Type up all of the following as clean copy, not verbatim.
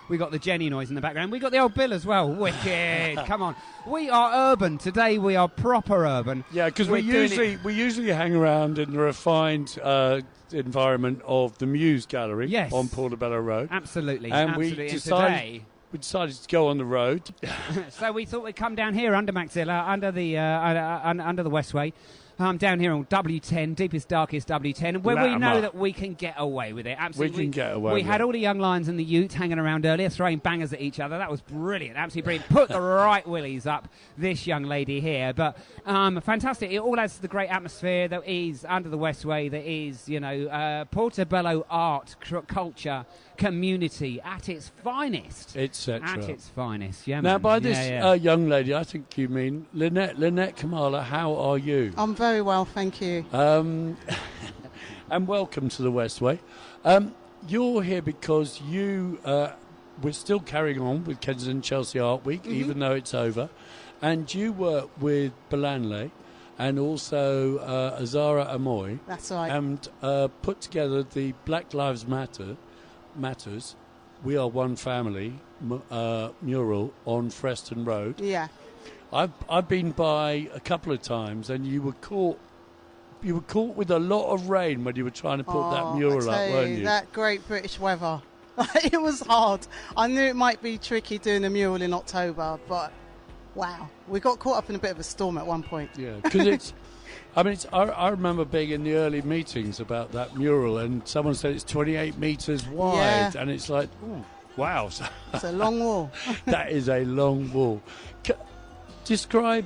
We got the Jenny noise in the background. We got the old Bill as well. Wicked. Come on. We are urban. Today we are proper urban. Yeah, because we usually hang around in the refined environment of the Muse Gallery on Portobello Road. Absolutely. And absolutely. we decided to go on the road. So we thought we'd come down here under Maxilla, under the Westway. Down here on W10, deepest, darkest W10, where we know that we can get away with it. Absolutely. We can get away with it. We had all the young lions and the utes hanging around earlier, throwing bangers at each other. That was brilliant, absolutely brilliant. Put the right willies up, this young lady here. But fantastic. It all adds to the great atmosphere that is under the Westway, that is, Portobello art, culture, community at its finest. Etc. At its finest, yeah. Now, man. by this young lady, I think you mean Linett Kamala. How are you? I'm very well, thank you. And welcome to the Westway. You're here because we're still carrying on with Kensington Chelsea Art Week, even though it's over. And you work with Belanley and also Azara Amoy. That's right. And put together the Black Lives Matters, We Are One Family mural on Freston Road. Yeah. I've been by a couple of times, and you were caught with a lot of rain when you were trying to put that mural up, weren't you? That great British weather. It was hard. I knew it might be tricky doing a mural in October, but wow, we got caught up in a bit of a storm at one point. Yeah, because I remember being in the early meetings about that mural, and someone said it's 28 metres wide, and it's like, ooh, wow. It's a long wall. That is a long wall. Describe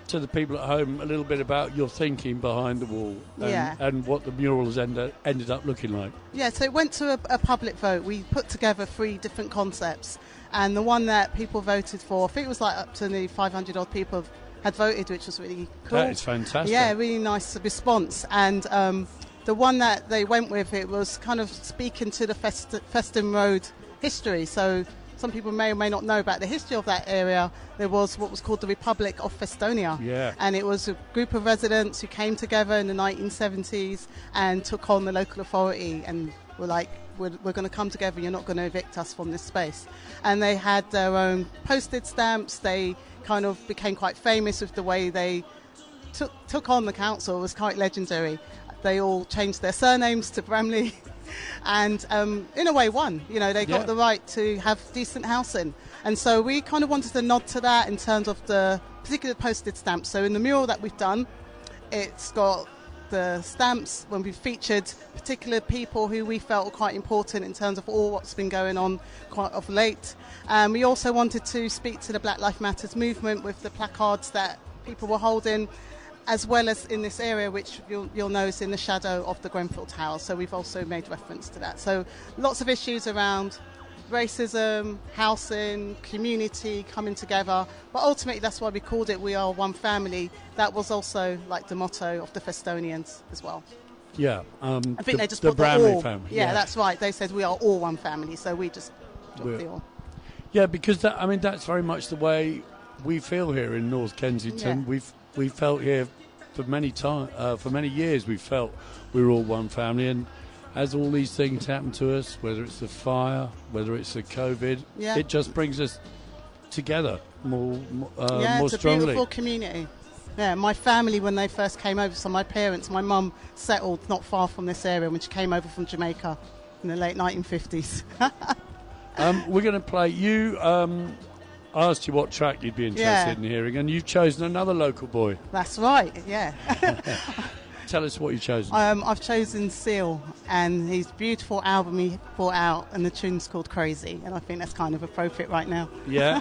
to the people at home a little bit about your thinking behind the wall and what the mural has ended up looking like. Yeah, so it went to a public vote. We put together 3 different concepts, and the one that people voted for, I think it was like up to the 500 odd people had voted, which was really cool. That is fantastic. Yeah, really nice response. And the one that they went with, it was kind of speaking to the Feston Road history. So some people may or may not know about the history of that area. There was what was called the Republic of Festonia. Yeah. And it was a group of residents who came together in the 1970s and took on the local authority and were like, we're going to come together, you're not going to evict us from this space. And they had their own postage stamps. They kind of became quite famous with the way they took on the council. It was quite legendary. They all changed their surnames to Bramley and in a way won. They got the right to have decent housing. And so we kind of wanted to nod to that in terms of the particular postage stamps. So in the mural that we've done, it's got the stamps when we've featured particular people who we felt were quite important in terms of all what's been going on quite of late. We also wanted to speak to the Black Lives Matters movement with the placards that people were holding, as well as in this area, which you'll know is in the shadow of the Grenfell Tower. So we've also made reference to that. So lots of issues around racism, housing, community coming together. But ultimately, that's why we called it We Are One Family. That was also like the motto of the Festonians as well. Yeah. I think they just put the Bramley all. family. Yeah, that's right. They said we are all one family. So we just dropped the all. Yeah, because that's very much the way we feel here in North Kensington. Yeah. We've felt here for many years. We felt we were all one family, and as all these things happen to us, whether it's the fire, whether it's the COVID, it just brings us together more strongly. It's a beautiful community. Yeah, my family, when they first came over, so my parents, my mum settled not far from this area when she came over from Jamaica in the late 1950s. We're going to play you. I asked you what track you'd be interested in hearing, and you've chosen another local boy. That's right, yeah. Tell us what you've chosen. I've chosen Seal, and his beautiful album he brought out, and the tune's called Crazy, and I think that's kind of appropriate right now. Yeah,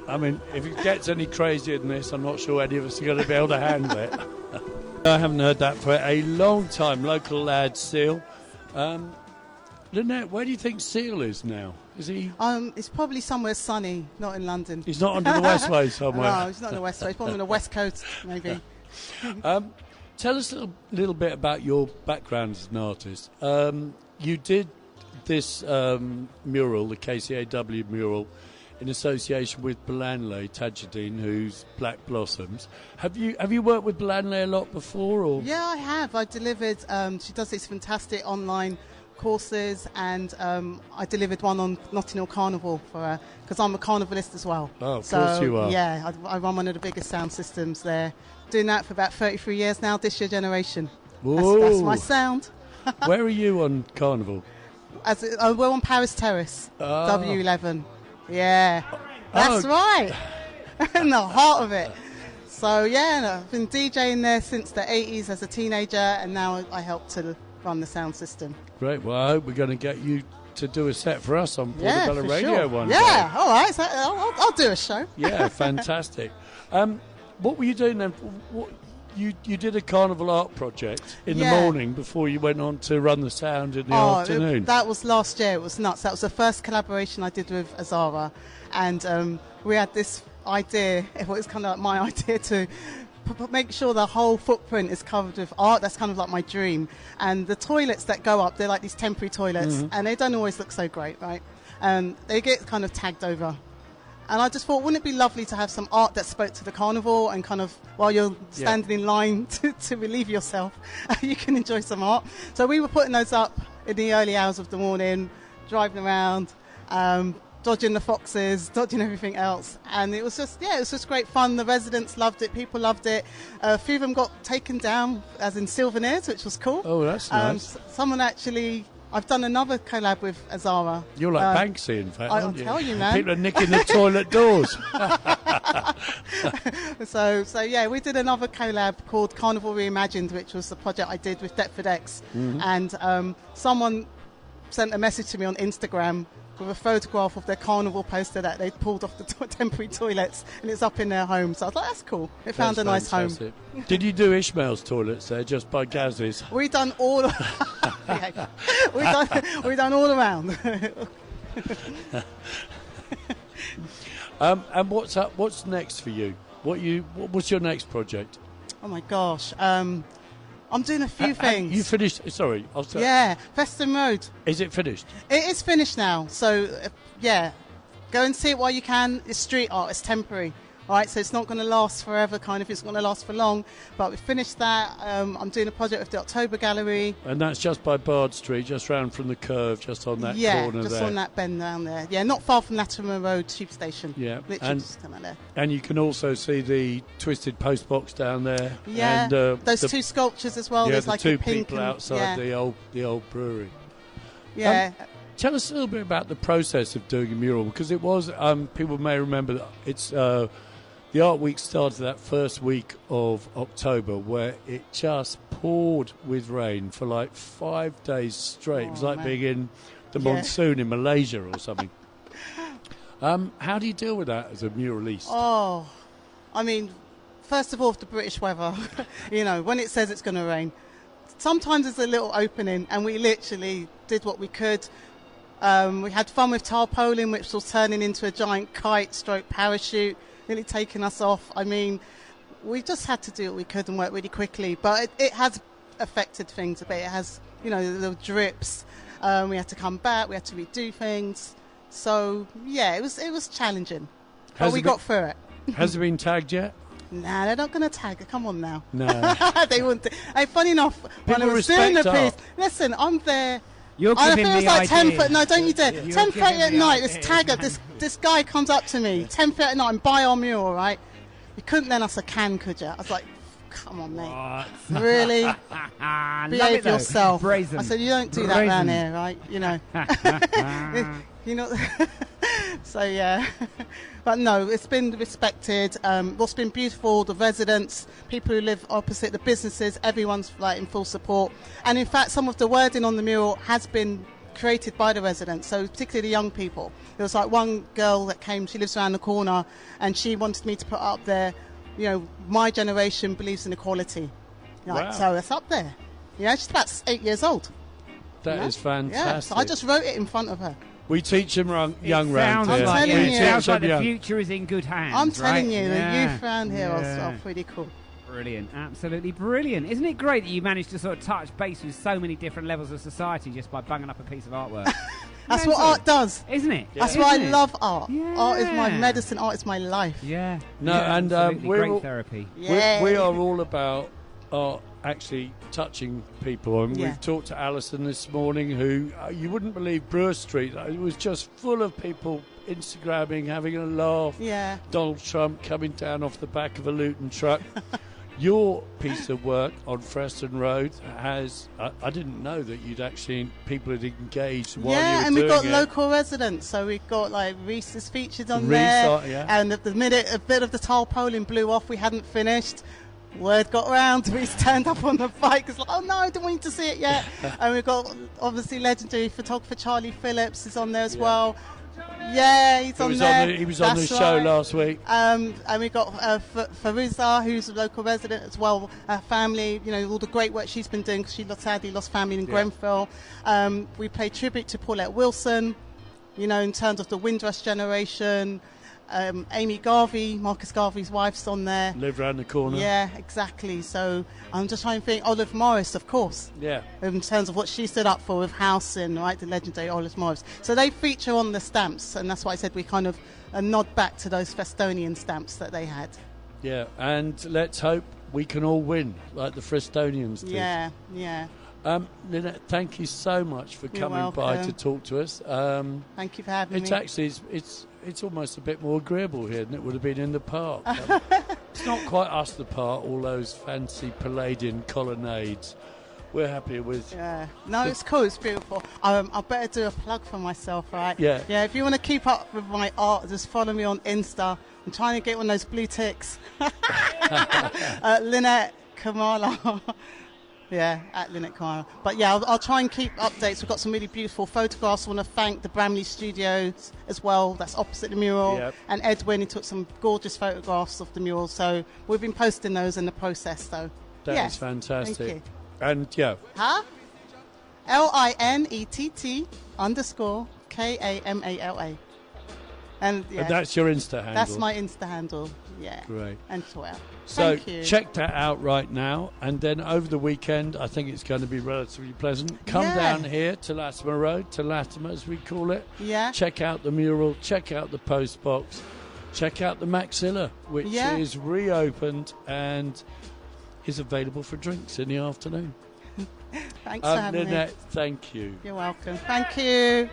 I mean, if it gets any crazier than this, I'm not sure any of us are going to be able to handle it. I haven't heard that for a long time. Local lad, Seal. Linett, where do you think Seal is now? Is he? It's probably somewhere sunny, not in London. He's not under the Westway somewhere. No, he's not on the Westway. He's probably on the West Coast, maybe. Tell us a little bit about your background as an artist. You did this mural, the KCAW mural, in association with Belanley Tajuddin, who's Black Blossoms. Have you worked with Belanley a lot before? Or? Yeah, I have. I delivered. She does this fantastic online courses, and I delivered one on Notting Hill Carnival for her, because I'm a carnivalist as well. Oh, of course you are. Yeah, I run one of the biggest sound systems there. Doing that for about 33 years now, this year generation. That's my sound. Where are you on Carnival? We're on Paris Terrace, W11. Yeah, that's right. In the heart of it. So, yeah, I've been DJing there since the 80s as a teenager, and now I help to run the sound system. Great. Well, I hope we're going to get you to do a set for us on Portobello Radio one day. Yeah, all right. So I'll do a show. Yeah, fantastic. What were you doing then? You did a carnival art project in the morning before you went on to run the sound in the afternoon. That was last year. It was nuts. That was the first collaboration I did with Azara, and we had this idea. It was kind of like my idea to make sure the whole footprint is covered with art. That's kind of like my dream. And the toilets that go up, they're like these temporary toilets, and they don't always look so great, right? They get kind of tagged over. And I just thought, wouldn't it be lovely to have some art that spoke to the carnival, and kind of while you're standing in line to relieve yourself, you can enjoy some art. So we were putting those up in the early hours of the morning, driving around, dodging the foxes, dodging everything else. And it was just great fun. The residents loved it. People loved it. A few of them got taken down, as in souvenirs, which was cool. Oh, that's nice. Someone actually... I've done another collab with Azara. You're like Banksy, in fact, I'll tell you, man. People are nicking the toilet doors. So yeah, we did another collab called Carnival Reimagined, which was the project I did with Deptford X. And someone sent a message to me on Instagram with a photograph of their carnival poster that they pulled off the temporary toilets, and it's up in their home. So I was like, that's cool. It found a nice home. Did you do Ishmael's toilets there, just by Gaz's? We done all. we done all around. And what's up? What's next for you? What's your next project? Oh my gosh. I'm doing a few things. You finished? Sorry, I'll say. Yeah, Feston Road. Is it finished? It is finished now. So, yeah, go and see it while you can. It's street art. It's temporary. All right, so it's not going to last forever, kind of. It's going to last for long. But we finished that. I'm doing a project with the October Gallery. And that's just by Bard Street, just round from the curve, just on that corner there. Yeah, just on that bend down there. Yeah, not far from Latimer Road Tube Station. Yeah. Literally just kind of there. And you can also see the twisted post box down there. Yeah, and, those two sculptures as well. Yeah, There's the like two a pink people outside the old brewery. Yeah. Tell us a little bit about the process of doing a mural, because it was, people may remember that it's... the Art Week started that first week of October, where it just poured with rain for like 5 days straight. It was like being in the monsoon in Malaysia or something. How do you deal with that as a muralist? Oh, I mean, first of all, the British weather. When it says it's going to rain, sometimes there's a little opening, and we literally did what we could. We had fun with tarpaulin, which was turning into a giant kite/parachute. Nearly taking us off. I mean, we just had to do what we could and work really quickly. But it has affected things a bit. It has, the drips. We had to come back. We had to redo things. So yeah, it was challenging. But we got through it. Has it been tagged yet? Nah, they're not going to tag it. Come on now. No. They wouldn't. Hey, funny enough, when I was doing the piece, listen, I'm there. You're giving I think it was the like idea. 10 no, don't you dare. 10:30 at night, this tagger, this guy comes up to me, 10:30 at night, and buy our mural, right? You couldn't lend us a can, could you? I was like, come on, mate. What? Really? Behave yourself. Brazen. I said, you don't do that around here, right? So, yeah. But no, it's been respected. What's been beautiful, the residents, people who live opposite, the businesses, everyone's like in full support. And in fact, some of the wording on the mural has been created by the residents, so particularly the young people. There was like one girl that came, she lives around the corner, and she wanted me to put up there, my generation believes in equality. Wow. So it's up there. She's about 8 years old. That is fantastic. Yeah, so I just wrote it in front of her. We teach them young round sounds here. I'm telling you. Sounds like the future is in good hands. I'm telling right? you, the youth around here are pretty cool. Brilliant, absolutely brilliant. Isn't it great that you managed to sort of touch base with so many different levels of society just by banging up a piece of artwork? That's what art does. Isn't it? That's Isn't why I it? love art. Yeah. Art is my medicine, art is my life. Yeah. No, yeah, and absolutely. we're great all, therapy. Yeah. we are all about art actually touching people. And Yeah. we've talked to Alison this morning, who you wouldn't believe Brewer Street. It was just full of people Instagramming, having a laugh. Yeah. Donald Trump coming down off the back of a Luton truck. Your piece of work on Freston Road has, I didn't know that people had engaged while you were and we've doing got it. local residents, so we've got like Reese's featured on Reese, there. yeah. And at the minute a bit of the tarpaulin blew off, we hadn't finished. Word got around, Reese turned up on the bike. It's like, oh no, I don't want you to see it yet. And we've got obviously legendary photographer Charlie Phillips is on there as well. Yeah, he's on there. He was on the That's show right. last week. And we got Faruza, who's a local resident as well. Her family, all the great work she's been doing because she sadly lost family in Grenfell. We pay tribute to Paulette Wilson, in terms of the Windrush generation. Amy Garvey, Marcus Garvey's wife's on there. Live round the corner. Yeah, exactly. So I'm just trying to think. Olive Morris, of course. Yeah. In terms of what she stood up for with housing, right, the legendary Olive Morris. So they feature on the stamps, and that's why I said we kind of nod back to those Frestonian stamps that they had. Yeah, and let's hope we can all win, like the Frestonians did. Yeah. Linett, thank you so much for coming by to talk to us. Thank you for having me. It's actually, it's almost a bit more agreeable here than it would have been in the park. It's not quite us, the park, all those fancy Palladian colonnades. We're happy with... Yeah. No, it's cool. It's beautiful. I better do a plug for myself, right? Yeah. Yeah, if you want to keep up with my art, just follow me on Insta. I'm trying to get one of those blue ticks. Linett Kamala. Yeah, at Linett Kamala. But yeah, I'll try and keep updates. We've got some really beautiful photographs. I want to thank the Bramley Studios as well. That's opposite the mural. Yep. And Edwin, he took some gorgeous photographs of the mural. So we've been posting those in the process, though. That is fantastic. Thank you. And yeah. Huh? LINETT_KAMALA. And that's your Insta handle. That's my Insta handle. Yeah. Great. And Twitter. So Thank you. check that out right now, and then over the weekend, I think it's going to be relatively pleasant. Come down here to Latimer Road, to Latimer as we call it. Yeah. Check out the mural, check out the post box, check out the Maxilla, which is reopened and is available for drinks in the afternoon. Thanks for having Linett, me. thank you. You're welcome. Thank you.